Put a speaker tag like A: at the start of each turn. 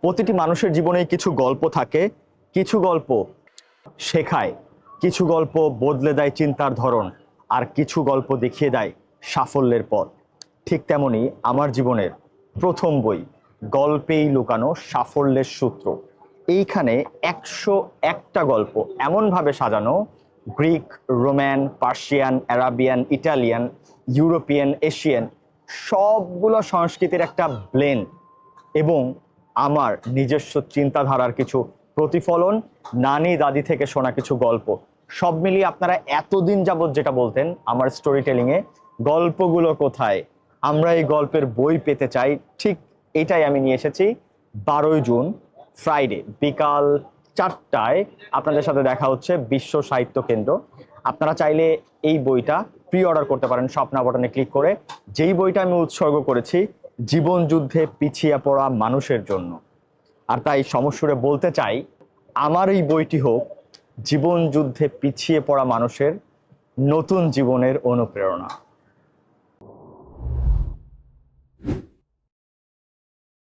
A: প্রতিটি মানুষের জীবনেই কিছু গল্প থাকে, কিছু গল্প শেখায়, কিছু গল্প বদলে দেয় চিন্তার ধরন, আর কিছু গল্প দেখিয়ে দেয় সাফল্যের পথ। ঠিক তেমনি আমার জীবনের প্রথম বই, গল্পেই লুকানো সাফল্যের সূত্র। এইখানে 101টা গল্প এমনভাবে সাজানো, Greek, Roman, Persian, Arabian, Italian, European, Asian, সবগুলো সংস্কৃতির একটা ব্লেন্ড এবং আমার নিজস্ব চিন্তাধারার কিছু প্রতিফলন, নানি দাদি থেকে শোনা কিছু গল্প, সব মিলিয়ে আপনারা এতদিন যাবৎ যেটা বলতেন আমার স্টোরি টেলিংয়ে, গল্পগুলো কোথায়, আমরা এই গল্পের বই পেতে চাই, ঠিক এটাই আমি নিয়ে এসেছি। 12ই জুন ফ্রাইডে বিকাল 4টায় আপনাদের সাথে দেখা হচ্ছে বিশ্ব সাহিত্য কেন্দ্র। আপনারা চাইলে এই বইটা প্রি অর্ডার করতে পারেন স্বপ্না বাটনে ক্লিক করে, যেই বইটা আমি উৎসর্গ করেছি জীবন যুদ্ধে পিছিয়ে পড়া মানুষের জন্য। আর তাই সমস্যরে বলতে চাই, আমার এই বইটি হোক জীবন যুদ্ধে পিছিয়ে পড়া মানুষের নতুন জীবনের অনুপ্রেরণা।